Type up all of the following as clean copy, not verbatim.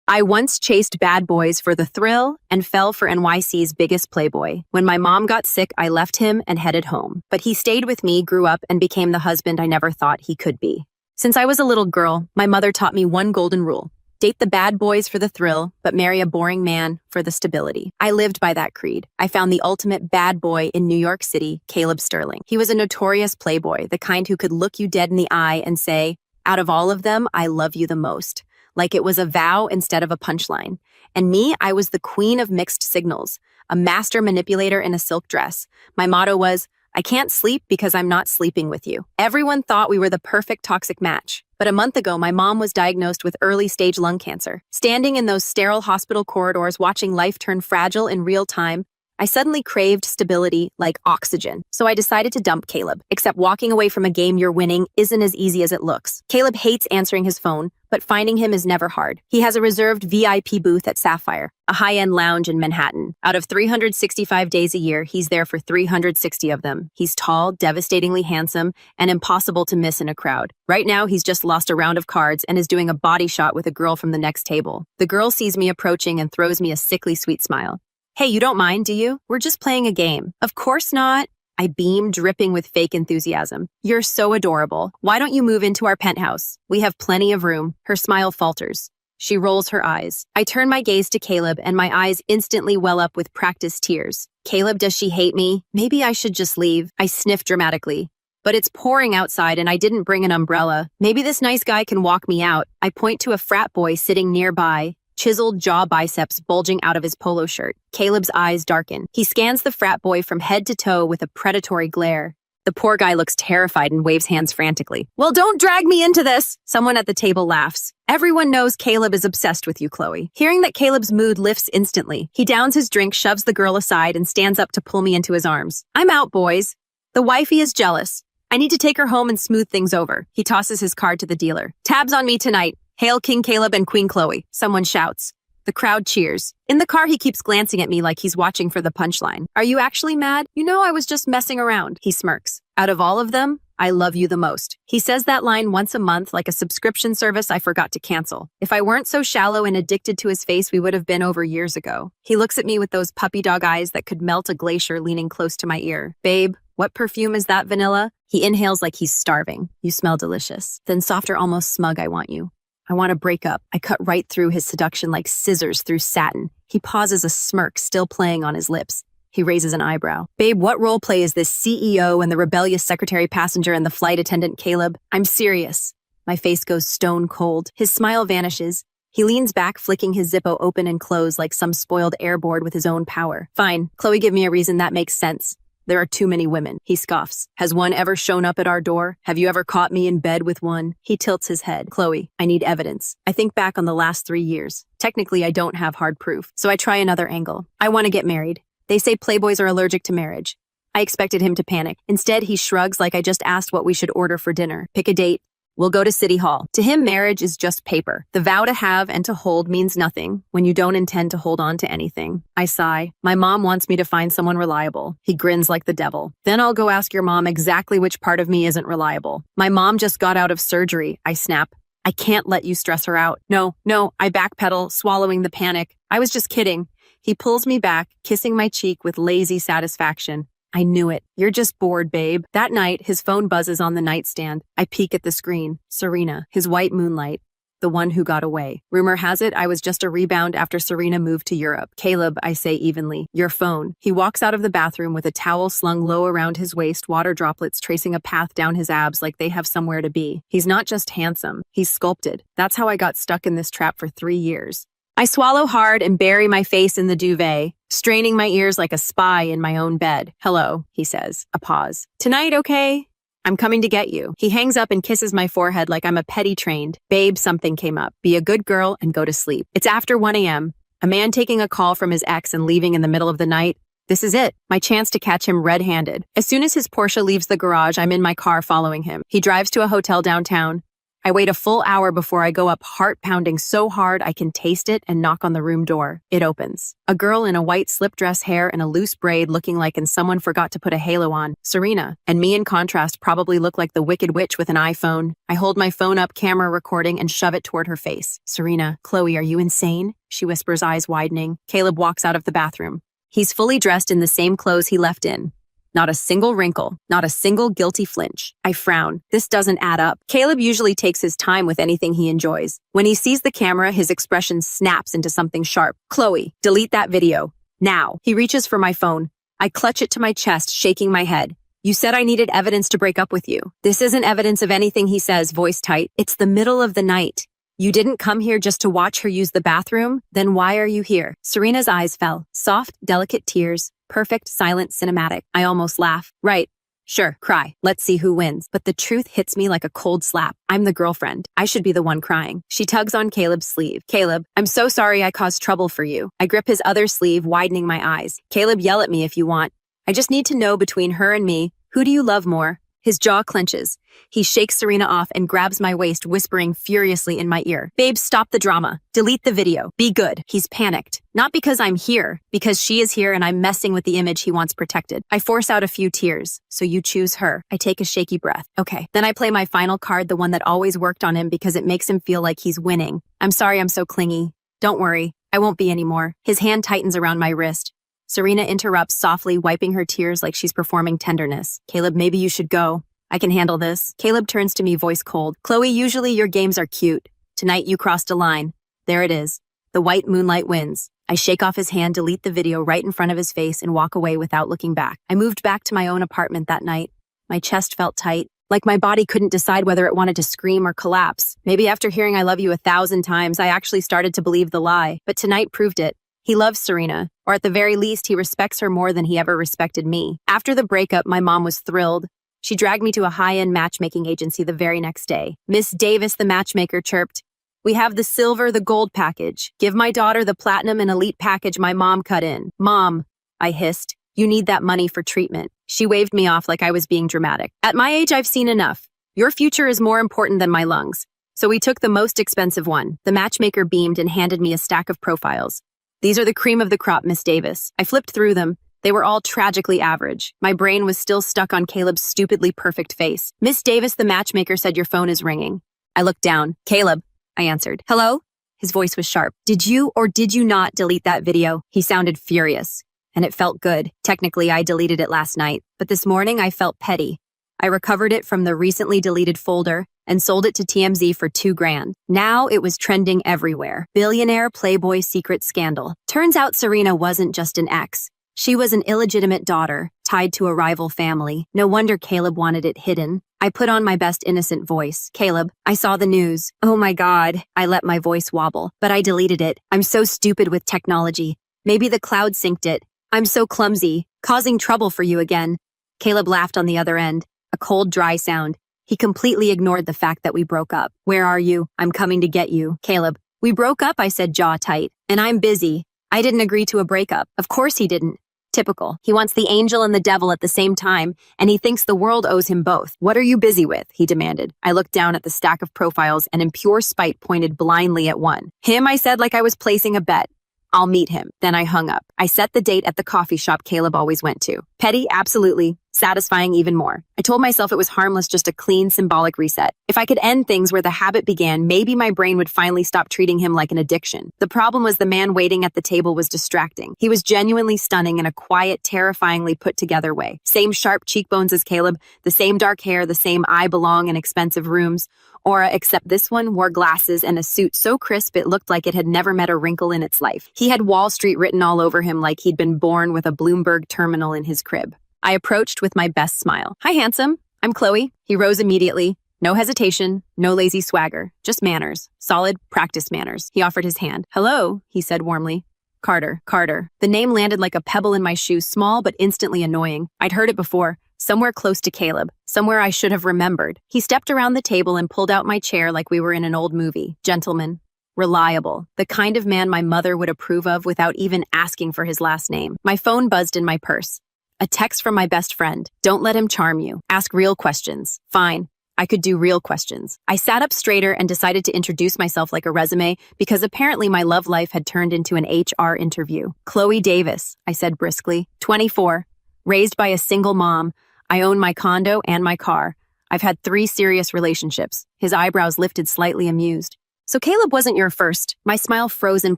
I once chased bad boys for the thrill and fell for NYC's biggest playboy. When my mom got sick, I left him and headed home. But he stayed with me, grew up, and became the husband I never thought he could be. Since I was a little girl, my mother taught me one golden rule. Date the bad boys for the thrill, but marry a boring man for the stability. I lived by that creed. I found the ultimate bad boy in New York City, Caleb Sterling. He was a notorious playboy, the kind who could look you dead in the eye and say, "Out of all of them, I love you the most." Like it was a vow instead of a punchline. And me, I was the queen of mixed signals, a master manipulator in a silk dress. My motto was, "I can't sleep because I'm not sleeping with you." Everyone thought we were the perfect toxic match. But a month ago, my mom was diagnosed with early-stage lung cancer. Standing in those sterile hospital corridors watching life turn fragile in real time, I suddenly craved stability like oxygen. So I decided to dump Caleb. Except walking away from a game you're winning isn't as easy as it looks. Caleb hates answering his phone, but finding him is never hard. He has a reserved VIP booth at Sapphire, a high-end lounge in Manhattan. Out of 365 days a year, he's there for 360 of them. He's tall, devastatingly handsome, and impossible to miss in a crowd. Right now, he's just lost a round of cards and is doing a body shot with a girl from the next table. The girl sees me approaching and throws me a sickly sweet smile. "Hey, you don't mind, do you? We're just playing a game." "Of course not." I beam, dripping with fake enthusiasm. "You're so adorable. Why don't you move into our penthouse? We have plenty of room." Her smile falters. She rolls her eyes. I turn my gaze to Caleb, and my eyes instantly well up with practiced tears. "Caleb, does she hate me? Maybe I should just leave." I sniff dramatically. "But it's pouring outside and I didn't bring an umbrella. Maybe this nice guy can walk me out." I point to a frat boy sitting nearby, chiseled jaw biceps bulging out of his polo shirt. Caleb's eyes darken. He scans the frat boy from head to toe with a predatory glare. The poor guy looks terrified and waves hands frantically. "Well, don't drag me into this!" Someone at the table laughs. "Everyone knows Caleb is obsessed with you, Chloe." Hearing that Caleb's mood lifts instantly. He downs his drink, shoves the girl aside, and stands up to pull me into his arms. "I'm out, boys. The wifey is jealous. I need to take her home and smooth things over." He tosses his card to the dealer. "Tabs on me tonight. Hail King Caleb and Queen Chloe." Someone shouts. The crowd cheers. In the car, he keeps glancing at me like he's watching for the punchline. "Are you actually mad?" "You know, I was just messing around." He smirks. "Out of all of them, I love you the most." He says that line once a month like a subscription service I forgot to cancel. If I weren't so shallow and addicted to his face, we would have been over years ago. He looks at me with those puppy dog eyes that could melt a glacier, leaning close to my ear. "Babe, what perfume is that, vanilla?" He inhales like he's starving. "You smell delicious." Then softer, almost smug, "I want you." I want to break up. I cut right through his seduction like scissors through satin. He pauses, a smirk still playing on his lips. He raises an eyebrow. "Babe, what role play is this CEO and the rebellious secretary passenger and the flight attendant, Caleb?" "I'm serious." My face goes stone cold. His smile vanishes. He leans back, flicking his Zippo open and close like some spoiled airboard with his own power. "Fine. Chloe, give me a reason that makes sense." "There are too many women." He scoffs. "Has one ever shown up at our door? Have you ever caught me in bed with one?" He tilts his head. "Chloe, I need evidence." I think back on the last 3 years. Technically, I don't have hard proof, so I try another angle. "I want to get married. They say playboys are allergic to marriage." I expected him to panic. Instead, he shrugs like I just asked what we should order for dinner. "Pick a date. We'll go to City Hall." To him, marriage is just paper. The vow to have and to hold means nothing when you don't intend to hold on to anything. I sigh. "My mom wants me to find someone reliable." He grins like the devil. "Then I'll go ask your mom exactly which part of me isn't reliable." "My mom just got out of surgery." I snap. "I can't let you stress her out." No, I backpedal, swallowing the panic. "I was just kidding." He pulls me back, kissing my cheek with lazy satisfaction. "I knew it. You're just bored, babe." That night, his phone buzzes on the nightstand. I peek at the screen. Serena, his white moonlight, the one who got away. Rumor has it I was just a rebound after Serena moved to Europe. "Caleb," I say evenly, "your phone." He walks out of the bathroom with a towel slung low around his waist, water droplets tracing a path down his abs like they have somewhere to be. He's not just handsome, he's sculpted. That's how I got stuck in this trap for 3 years. I swallow hard and bury my face in the duvet, straining my ears like a spy in my own bed. "Hello," he says. A pause. "Tonight, okay?" "I'm coming to get you." He hangs up and kisses my forehead like I'm a petty trained. "Babe, something came up. Be a good girl and go to sleep." It's after 1 a.m. A man taking a call from his ex and leaving in the middle of the night. This is it, my chance to catch him red-handed. As soon as his Porsche leaves the garage, I'm in my car following him. He drives to a hotel downtown. I wait a full hour before I go up, heart pounding so hard I can taste it, and knock on the room door. It opens. A girl in a white slip dress, hair and a loose braid, looking like someone forgot to put a halo on. Serena. And me in contrast probably look like the Wicked Witch with an iPhone. I hold my phone up, camera recording, and shove it toward her face. Serena. Chloe, are you insane? She whispers, eyes widening. Caleb walks out of the bathroom. He's fully dressed in the same clothes he left in. Not a single wrinkle, not a single guilty flinch. I frown. This doesn't add up. Caleb usually takes his time with anything he enjoys. When he sees the camera, his expression snaps into something sharp. Chloe, delete that video. Now. He reaches for my phone. I clutch it to my chest, shaking my head. You said I needed evidence to break up with you. This isn't evidence of anything, he says, voice tight. It's the middle of the night. You didn't come here just to watch her use the bathroom? Then why are you here? Serena's eyes fell. Soft, delicate tears. Perfect, silent, cinematic. I almost laugh. Right. Sure, cry. Let's see who wins. But the truth hits me like a cold slap. I'm the girlfriend. I should be the one crying. She tugs on Caleb's sleeve. Caleb, I'm so sorry I caused trouble for you. I grip his other sleeve, widening my eyes. Caleb, yell at me if you want. I just need to know, between her and me, who do you love more? His jaw clenches. He shakes Serena off and grabs my waist, whispering furiously in my ear. Babe, stop the drama. Delete the video. Be good. He's panicked. Not because I'm here, because she is here and I'm messing with the image he wants protected. I force out a few tears. So you choose her. I take a shaky breath. Okay. Then I play my final card, the one that always worked on him because it makes him feel like he's winning. I'm sorry I'm so clingy. Don't worry. I won't be anymore. His hand tightens around my wrist. Serena interrupts softly, wiping her tears like she's performing tenderness. Caleb, maybe you should go. I can handle this. Caleb turns to me, voice cold. Chloe, usually your games are cute. Tonight you crossed a line. There it is. The white moonlight wins. I shake off his hand, delete the video right in front of his face, and walk away without looking back. I moved back to my own apartment that night. My chest felt tight, like my body couldn't decide whether it wanted to scream or collapse. Maybe after hearing I love you 1,000 times, I actually started to believe the lie. But tonight proved it. He loves Serena, or at the very least, he respects her more than he ever respected me. After the breakup, my mom was thrilled. She dragged me to a high-end matchmaking agency the very next day. Miss Davis, the matchmaker, chirped, "We have the silver, the gold package. Give my daughter the platinum and elite package my mom cut in." "Mom," I hissed, "you need that money for treatment." She waved me off like I was being dramatic. "At my age, I've seen enough. Your future is more important than my lungs." So we took the most expensive one. The matchmaker beamed and handed me a stack of profiles. "These are the cream of the crop, Miss Davis." I flipped through them. They were all tragically average. My brain was still stuck on Caleb's stupidly perfect face. "Miss Davis, the matchmaker said your phone is ringing." I looked down. "Caleb," I answered. "Hello?" His voice was sharp. "Did you or did you not delete that video?" He sounded furious, and it felt good. Technically, I deleted it last night, but this morning I felt petty. I recovered it from the recently deleted folder and sold it to TMZ for $2,000. Now it was trending everywhere. Billionaire Playboy secret scandal. Turns out Serena wasn't just an ex. She was an illegitimate daughter, tied to a rival family. No wonder Caleb wanted it hidden. I put on my best innocent voice. "Caleb, I saw the news." "Oh my God." I let my voice wobble. "But I deleted it. I'm so stupid with technology. Maybe the cloud synced it. I'm so clumsy. Causing trouble for you again." Caleb laughed on the other end. A cold, dry sound. He completely ignored the fact that we broke up. "Where are you? I'm coming to get you." "Caleb, we broke up," I said, jaw tight. "And I'm busy." I didn't agree to a breakup. Of course he didn't. Typical. He wants the angel and the devil at the same time, and he thinks the world owes him both. "What are you busy with?" he demanded. I looked down at the stack of profiles and in pure spite pointed blindly at one. "Him," I said like I was placing a bet. "I'll meet him." Then I hung up. I set the date at the coffee shop Caleb always went to. Petty, absolutely. Satisfying even more. I told myself it was harmless, just a clean, symbolic reset. If I could end things where the habit began, maybe my brain would finally stop treating him like an addiction. The problem was the man waiting at the table was distracting. He was genuinely stunning in a quiet, terrifyingly put-together way. Same sharp cheekbones as Caleb, the same dark hair, the same "I belong in expensive rooms" aura, except this one wore glasses and a suit so crisp it looked like it had never met a wrinkle in its life. He had Wall Street written all over him like he'd been born with a Bloomberg terminal in his crib. I approached with my best smile. "Hi, handsome. I'm Chloe." He rose immediately. No hesitation, no lazy swagger, just manners. Solid, practiced manners. He offered his hand. "Hello," he said warmly. Carter. The name landed like a pebble in my shoe, small but instantly annoying. I'd heard it before, somewhere close to Caleb, somewhere I should have remembered. He stepped around the table and pulled out my chair like we were in an old movie. Gentleman. Reliable. The kind of man my mother would approve of without even asking for his last name. My phone buzzed in my purse. A text from my best friend. "Don't let him charm you. Ask real questions." "Fine." I could do real questions. I sat up straighter and decided to introduce myself like a resume because apparently my love life had turned into an HR interview. Chloe Davis, I said briskly, 24, raised by a single mom. I own my condo and my car. I've had 3 serious relationships. His eyebrows lifted slightly amused. So Caleb wasn't your first. My smile froze in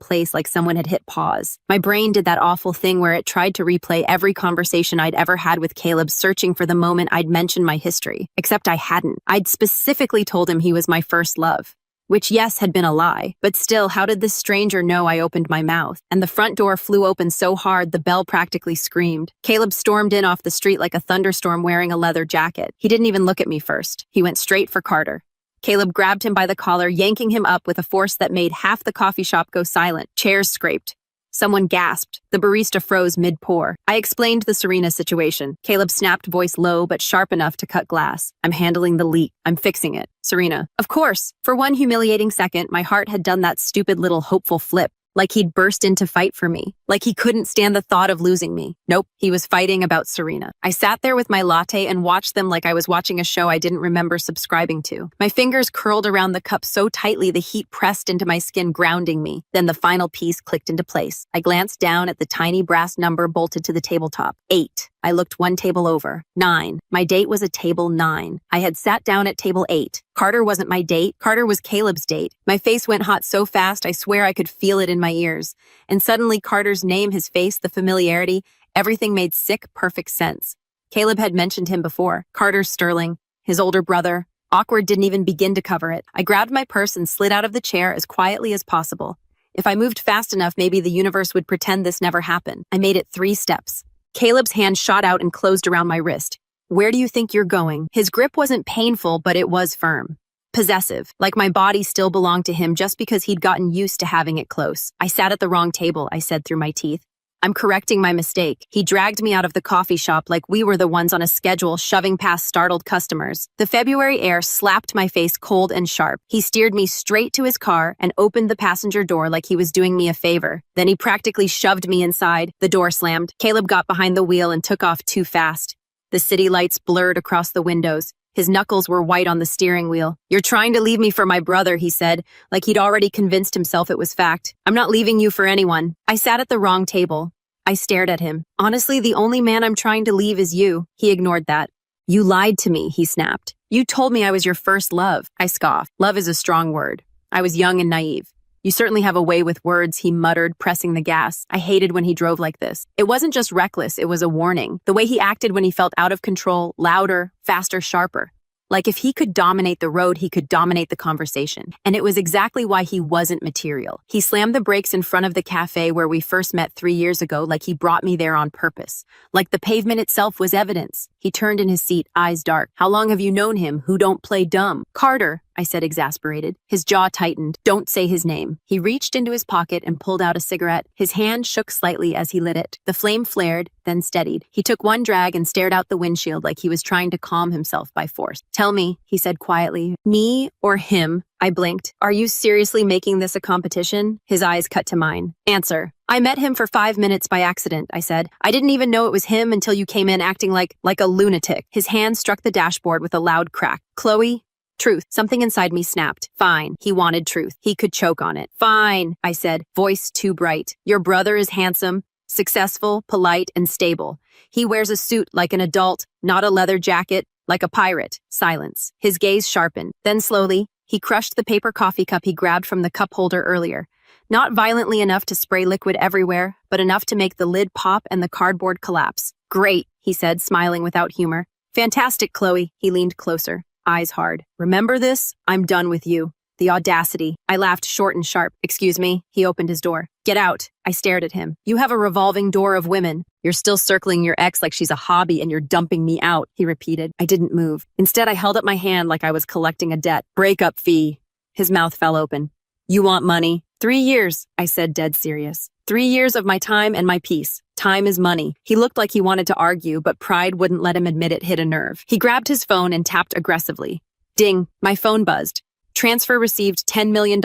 place like someone had hit pause. My brain did that awful thing where it tried to replay every conversation I'd ever had with Caleb, searching for the moment I'd mentioned my history. Except I hadn't. I'd specifically told him he was my first love. Which, yes, had been a lie. But still, how did this stranger know I opened my mouth? And the front door flew open so hard the bell practically screamed. Caleb stormed in off the street like a thunderstorm wearing a leather jacket. He didn't even look at me first. He went straight for Carter. Caleb grabbed him by the collar, yanking him up with a force that made half the coffee shop go silent. Chairs scraped. Someone gasped. The barista froze mid-pour. I explained the Serena situation. Caleb snapped, voice low but sharp enough to cut glass. I'm handling the leak. I'm fixing it. Serena. Of course. For one humiliating second, my heart had done that stupid little hopeful flip. Like he'd burst in to fight for me. Like he couldn't stand the thought of losing me. Nope, he was fighting about Serena. I sat there with my latte and watched them like I was watching a show I didn't remember subscribing to. My fingers curled around the cup so tightly the heat pressed into my skin, grounding me. Then the final piece clicked into place. I glanced down at the tiny brass number bolted to the tabletop. 8. I looked one table over. 9. My date was a table 9. I had sat down at table 8. Carter wasn't my date. Carter was Caleb's date. My face went hot so fast I swear I could feel it in my ears. And suddenly Carter's name, his face, the familiarity, everything made sick, perfect sense. Caleb had mentioned him before. Carter Sterling, his older brother. Awkward didn't even begin to cover it. I grabbed my purse and slid out of the chair as quietly as possible. If I moved fast enough, maybe the universe would pretend this never happened. I made it 3 steps. Caleb's hand shot out and closed around my wrist. Where do you think you're going? His grip wasn't painful, but it was firm. Possessive, like my body still belonged to him just because he'd gotten used to having it close. I sat at the wrong table, I said through my teeth. I'm correcting my mistake. He dragged me out of the coffee shop like we were the ones on a schedule shoving past startled customers. The February air slapped my face cold and sharp. He steered me straight to his car and opened the passenger door like he was doing me a favor. Then he practically shoved me inside. The door slammed. Caleb got behind the wheel and took off too fast. The city lights blurred across the windows. His knuckles were white on the steering wheel. You're trying to leave me for my brother, he said, like he'd already convinced himself it was fact. I'm not leaving you for anyone. I sat at the wrong table. I stared at him. Honestly, the only man I'm trying to leave is you. He ignored that. You lied to me, he snapped. You told me I was your first love. I scoffed. Love is a strong word. I was young and naive. You certainly have a way with words, he muttered, pressing the gas. I hated when he drove like this. It wasn't just reckless, it was a warning. The way he acted when he felt out of control, louder, faster, sharper. Like if he could dominate the road, he could dominate the conversation. And it was exactly why he wasn't material. He slammed the brakes in front of the cafe where we first met 3 years ago like he brought me there on purpose. Like the pavement itself was evidence. He turned in his seat, eyes dark. How long have you known him? Who don't play dumb? Carter, I said, exasperated. His jaw tightened. Don't say his name. He reached into his pocket and pulled out a cigarette. His hand shook slightly as he lit it. The flame flared, then steadied. He took one drag and stared out the windshield like he was trying to calm himself by force. Tell me, he said quietly. Me or him? I blinked. Are you seriously making this a competition? His eyes cut to mine. Answer. I met him for 5 minutes by accident, I said. I didn't even know it was him until you came in acting like a lunatic. His hand struck the dashboard with a loud crack. Chloe? Truth. Something inside me snapped. Fine. He wanted truth. He could choke on it. Fine, I said, voice too bright. Your brother is handsome, successful, polite, and stable. He wears a suit like an adult, not a leather jacket, like a pirate. Silence. His gaze sharpened. Then slowly, he crushed the paper coffee cup he grabbed from the cup holder earlier. Not violently enough to spray liquid everywhere, but enough to make the lid pop and the cardboard collapse. Great, he said, smiling without humor. Fantastic, Chloe. He leaned closer, eyes hard. Remember this? I'm done with you. The audacity. I laughed short and sharp. Excuse me. He opened his door. Get out. I stared at him. You have a revolving door of women. You're still circling your ex like she's a hobby and you're dumping me out, he repeated. I didn't move. Instead, I held up my hand like I was collecting a debt. Breakup fee. His mouth fell open. You want money? 3 years, I said, dead serious. 3 years of my time and my peace. Time is money. He looked like he wanted to argue, but pride wouldn't let him admit it hit a nerve. He grabbed his phone and tapped aggressively. Ding, my phone buzzed. Transfer received $10 million.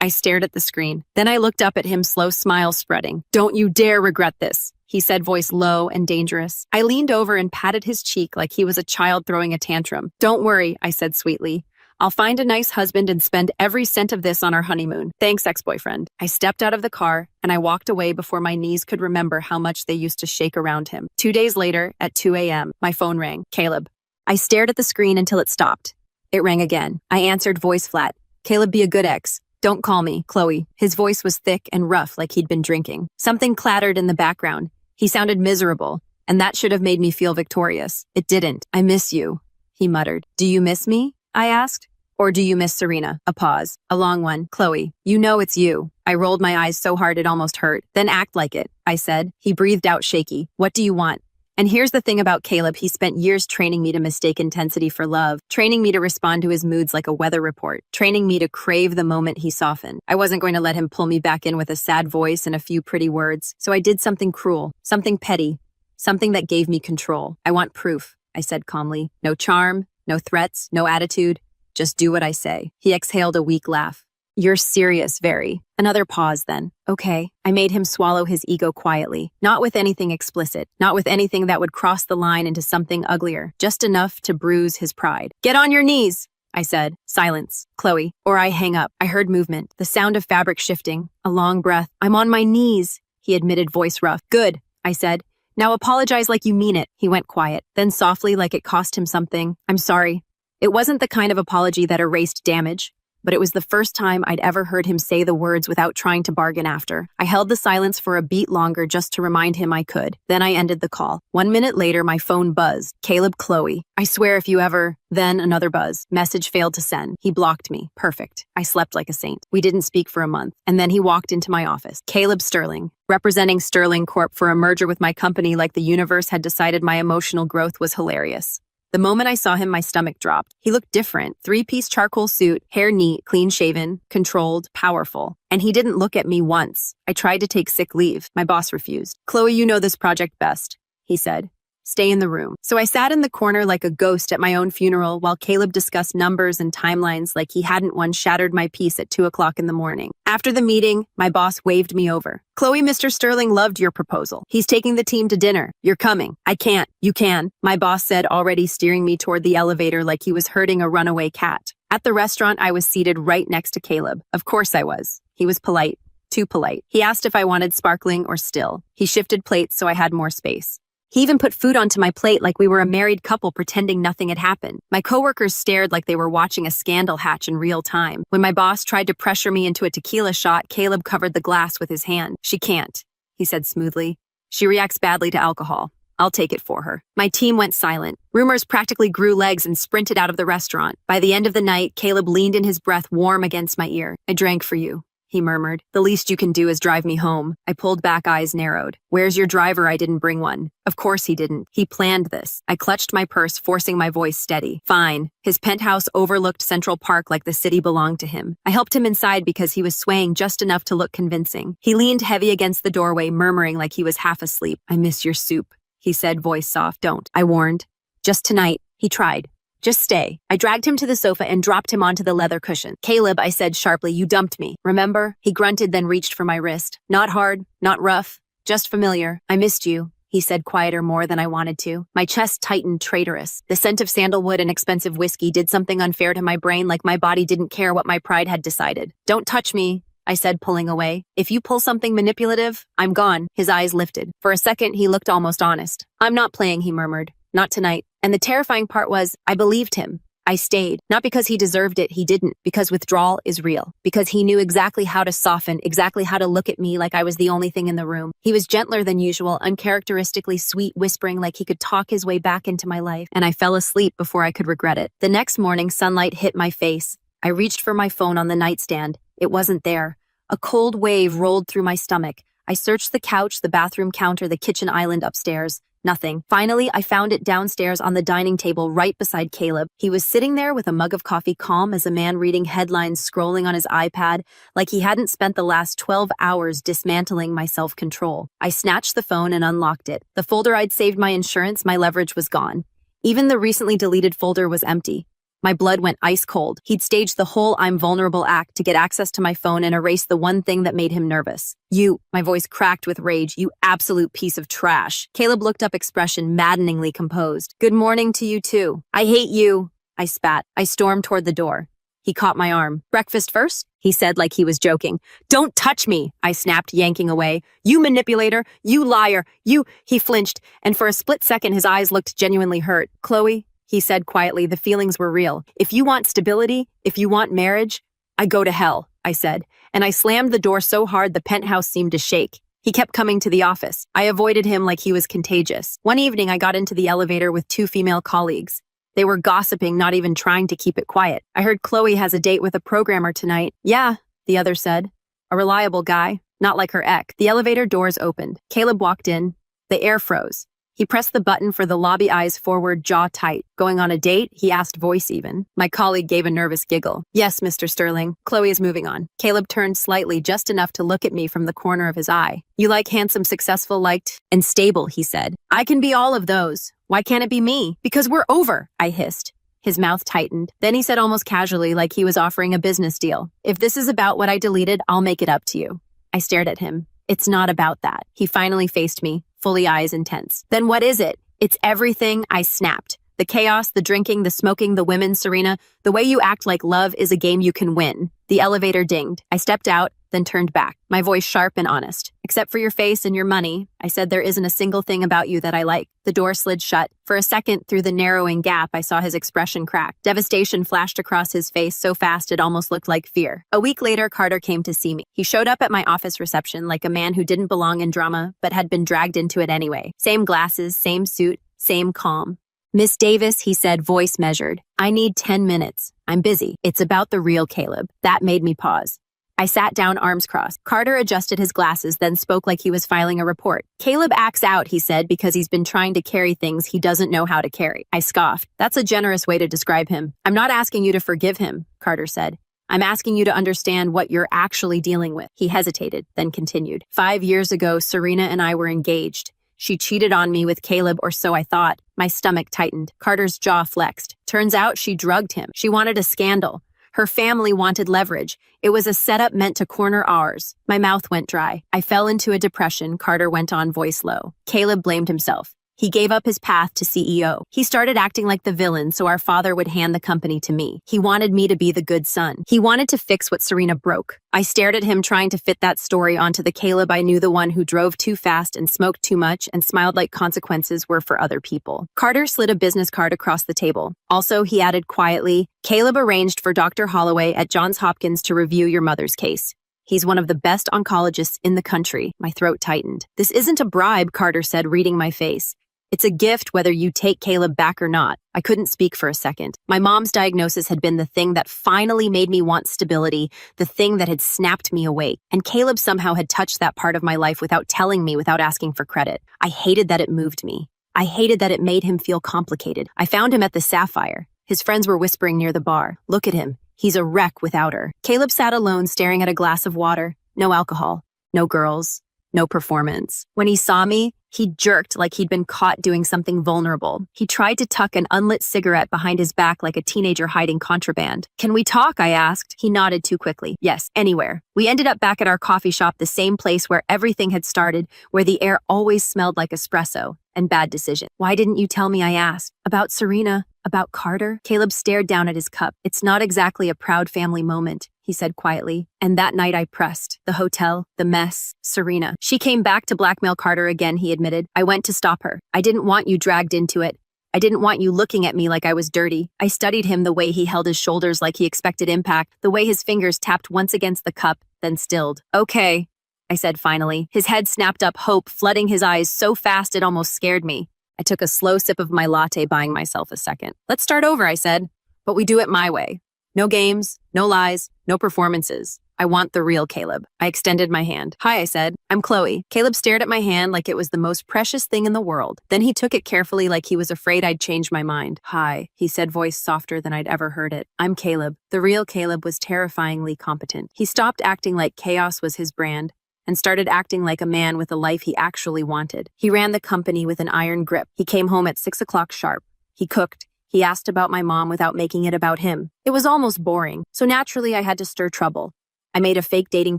I stared at the screen. Then I looked up at him, slow smile spreading. Don't you dare regret this. he said, voice low and dangerous. I leaned over and patted his cheek like he was a child throwing a tantrum. Don't worry, I said sweetly. I'll find a nice husband and spend every cent of this on our honeymoon. Thanks, ex-boyfriend. I stepped out of the car and I walked away before my knees could remember how much they used to shake around him. 2 days later, at 2 a.m., my phone rang. Caleb. I stared at the screen until it stopped. It rang again. I answered, voice flat. Caleb, be a good ex. Don't call me, Chloe. His voice was thick and rough like he'd been drinking. Something clattered in the background. He sounded miserable, and that should have made me feel victorious. It didn't. I miss you, he muttered. Do you miss me? I asked. Or do you miss Serena? A pause. A long one. Chloe, you know it's you. I rolled my eyes so hard it almost hurt. Then act like it, I said. He breathed out shaky. What do you want? And here's the thing about Caleb, he spent years training me to mistake intensity for love, training me to respond to his moods like a weather report, training me to crave the moment he softened. I wasn't going to let him pull me back in with a sad voice and a few pretty words, so I did something cruel, something petty, something that gave me control. I want proof, I said calmly. No charm, no threats, no attitude. Just do what I say. He exhaled a weak laugh. You're serious, very. Another pause then. Okay. I made him swallow his ego quietly, not with anything explicit, not with anything that would cross the line into something uglier, just enough to bruise his pride. Get on your knees, I said. Silence. Chloe. Or I hang up. I heard movement, the sound of fabric shifting, a long breath. I'm on my knees, he admitted, voice rough. Good, I said. Now apologize like you mean it. He went quiet, then softly like it cost him something. I'm sorry. It wasn't the kind of apology that erased damage, but it was the first time I'd ever heard him say the words without trying to bargain after. I held the silence for a beat longer just to remind him I could. Then I ended the call. 1 minute later, my phone buzzed. Caleb, Chloe. I swear if you ever... Then another buzz. Message failed to send. He blocked me. Perfect. I slept like a saint. We didn't speak for a month. And then he walked into my office. Caleb Sterling, representing Sterling Corp for a merger with my company like the universe had decided my emotional growth was hilarious. The moment I saw him, my stomach dropped. He looked different. 3-piece charcoal suit, hair neat, clean-shaven, controlled, powerful. And he didn't look at me once. I tried to take sick leave. My boss refused. Chloe, you know this project best, he said. Stay in the room. So I sat in the corner like a ghost at my own funeral while Caleb discussed numbers and timelines like he hadn't once shattered my peace at 2 o'clock in the morning. After the meeting, my boss waved me over. Chloe, Mr. Sterling loved your proposal. He's taking the team to dinner. You're coming. I can't. You can, my boss said, already steering me toward the elevator like he was herding a runaway cat. At the restaurant, I was seated right next to Caleb. Of course I was. He was polite. Too polite. He asked if I wanted sparkling or still. He shifted plates so I had more space. He even put food onto my plate like we were a married couple pretending nothing had happened. My coworkers stared like they were watching a scandal hatch in real time. When my boss tried to pressure me into a tequila shot, Caleb covered the glass with his hand. She can't, he said smoothly. She reacts badly to alcohol. I'll take it for her. My team went silent. Rumors practically grew legs and sprinted out of the restaurant. By the end of the night, Caleb leaned in his breath warm against my ear. I drank for you, he murmured. The least you can do is drive me home. I pulled back, eyes narrowed. Where's your driver? I didn't bring one. Of course he didn't. He planned this. I clutched my purse, forcing my voice steady. Fine. His penthouse overlooked Central Park like the city belonged to him. I helped him inside because he was swaying just enough to look convincing. He leaned heavy against the doorway, murmuring like he was half asleep. I miss your soup, he said, voice soft. Don't, I warned. Just tonight. He tried. Just stay. I dragged him to the sofa and dropped him onto the leather cushion. Caleb, I said sharply, you dumped me. Remember? He grunted, then reached for my wrist. Not hard, not rough, just familiar. I missed you, he said, quieter more than I wanted to. My chest tightened, traitorous. The scent of sandalwood and expensive whiskey did something unfair to my brain, like my body didn't care what my pride had decided. Don't touch me, I said, pulling away. If you pull something manipulative, I'm gone. His eyes lifted. For a second, he looked almost honest. I'm not playing, he murmured. Not tonight. And the terrifying part was, I believed him. I stayed. Not because he deserved it, he didn't. Because withdrawal is real. Because he knew exactly how to soften, exactly how to look at me like I was the only thing in the room. He was gentler than usual, uncharacteristically sweet, whispering like he could talk his way back into my life. And I fell asleep before I could regret it. The next morning, sunlight hit my face. I reached for my phone on the nightstand. It wasn't there. A cold wave rolled through my stomach. I searched the couch, the bathroom counter, the kitchen island upstairs. Nothing. Finally, I found it downstairs on the dining table right beside Caleb. He was sitting there with a mug of coffee, calm as a man reading headlines, scrolling on his iPad, like he hadn't spent the last 12 hours dismantling my self-control. I snatched the phone and unlocked it. The folder I'd saved my insurance, my leverage was gone. Even the recently deleted folder was empty. My blood went ice cold. He'd staged the whole I'm vulnerable act to get access to my phone and erase the one thing that made him nervous. You, my voice cracked with rage, you absolute piece of trash. Caleb looked up, expression maddeningly composed. Good morning to you too. I hate you. I spat. I stormed toward the door. He caught my arm. Breakfast first? He said like he was joking. Don't touch me, I snapped, yanking away. You manipulator, you liar, you... He flinched, and for a split second his eyes looked genuinely hurt. Chloe, he said quietly, the feelings were real. If you want stability, if you want marriage, I go to hell, I said, and I slammed the door so hard the penthouse seemed to shake. He kept coming to the office. I avoided him like he was contagious. One evening I got into the elevator with 2 female colleagues. They were gossiping, not even trying to keep it quiet. I heard Chloe has a date with a programmer tonight. Yeah, the other said. A reliable guy, not like her ex. The elevator doors opened. Caleb walked in. The air froze. He pressed the button for the lobby, eyes forward, jaw tight. Going on a date? He asked, voice even. My colleague gave a nervous giggle. Yes, Mr. Sterling. Chloe is moving on. Caleb turned slightly, just enough to look at me from the corner of his eye. You like handsome, successful, liked, and stable, he said. I can be all of those. Why can't it be me? Because we're over, I hissed. His mouth tightened. Then he said almost casually, like he was offering a business deal. If this is about what I deleted, I'll make it up to you. I stared at him. It's not about that. He finally faced me, fully eyes intense. Then what is it? It's everything, I snapped. The chaos, the drinking, the smoking, the women, Serena, the way you act like love is a game you can win. The elevator dinged. I stepped out, then turned back, my voice sharp and honest. Except for your face and your money, I said there isn't a single thing about you that I like. The door slid shut. For a second, through the narrowing gap, I saw his expression crack. Devastation flashed across his face so fast it almost looked like fear. A week later, Carter came to see me. He showed up at my office reception like a man who didn't belong in drama, but had been dragged into it anyway. Same glasses, same suit, same calm. Miss Davis, he said, voice measured. I need 10 minutes. I'm busy. It's about the real Caleb. That made me pause. I sat down, arms crossed. Carter adjusted his glasses, then spoke like he was filing a report. Caleb acts out, he said, because he's been trying to carry things he doesn't know how to carry. I scoffed. That's a generous way to describe him. I'm not asking you to forgive him, Carter said. I'm asking you to understand what you're actually dealing with. He hesitated, then continued. 5 years ago, Serena and I were engaged. She cheated on me with Caleb, or so I thought. My stomach tightened. Carter's jaw flexed. Turns out she drugged him. She wanted a scandal. Her family wanted leverage. It was a setup meant to corner ours. My mouth went dry. I fell into a depression, Carter went on, voice low. Caleb blamed himself. He gave up his path to CEO. He started acting like the villain so our father would hand the company to me. He wanted me to be the good son. He wanted to fix what Serena broke. I stared at him, trying to fit that story onto the Caleb I knew, the one who drove too fast and smoked too much and smiled like consequences were for other people. Carter slid a business card across the table. Also, he added quietly, Caleb arranged for Dr. Holloway at Johns Hopkins to review your mother's case. He's one of the best oncologists in the country. My throat tightened. This isn't a bribe, Carter said, reading my face. It's a gift whether you take Caleb back or not. I couldn't speak for a second. My mom's diagnosis had been the thing that finally made me want stability, the thing that had snapped me awake. And Caleb somehow had touched that part of my life without telling me, without asking for credit. I hated that it moved me. I hated that it made him feel complicated. I found him at the Sapphire. His friends were whispering near the bar. Look at him. He's a wreck without her. Caleb sat alone, staring at a glass of water. No alcohol. No girls. No performance. When he saw me, he jerked like he'd been caught doing something vulnerable. He tried to tuck an unlit cigarette behind his back like a teenager hiding contraband. Can we talk? I asked. He nodded too quickly. Yes, anywhere. We ended up back at our coffee shop, the same place where everything had started, where the air always smelled like espresso and bad decision. Why didn't you tell me? I asked. About Serena? About Carter? Caleb stared down at his cup. It's not exactly a proud family moment, he said quietly. And that night I pressed. The hotel, the mess, Serena. She came back to blackmail Carter again, he admitted. I went to stop her. I didn't want you dragged into it. I didn't want you looking at me like I was dirty. I studied him, the way he held his shoulders like he expected impact, the way his fingers tapped once against the cup, then stilled. Okay, I said finally. His head snapped up, hope flooding his eyes so fast it almost scared me. I took a slow sip of my latte, buying myself a second. Let's start over, I said. But we do it my way. No games, no lies, no performances. I want the real Caleb. I extended my hand. Hi, I said. I'm Chloe. Caleb stared at my hand like it was the most precious thing in the world. Then he took it carefully like he was afraid I'd change my mind. Hi, he said, voice softer than I'd ever heard it. I'm Caleb. The real Caleb was terrifyingly competent. He stopped acting like chaos was his brand and started acting like a man with a life he actually wanted. He ran the company with an iron grip. He came home at 6 o'clock sharp. He cooked. He asked about my mom without making it about him. It was almost boring, so naturally I had to stir trouble. I made a fake dating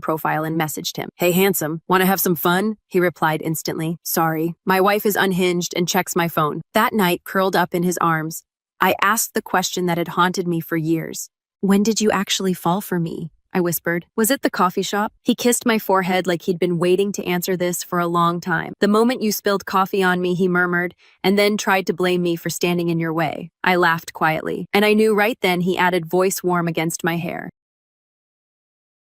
profile and messaged him. "Hey, handsome, want to have some fun?" He replied instantly. "Sorry, my wife is unhinged and checks my phone." That night, curled up in his arms, I asked the question that had haunted me for years. "When did you actually fall for me?" I whispered. "Was it the coffee shop?" He kissed my forehead like he'd been waiting to answer this for a long time. "The moment you spilled coffee on me," he murmured, and then tried to blame me for standing in your way. I laughed quietly, and I knew right then he added voice warm against my hair.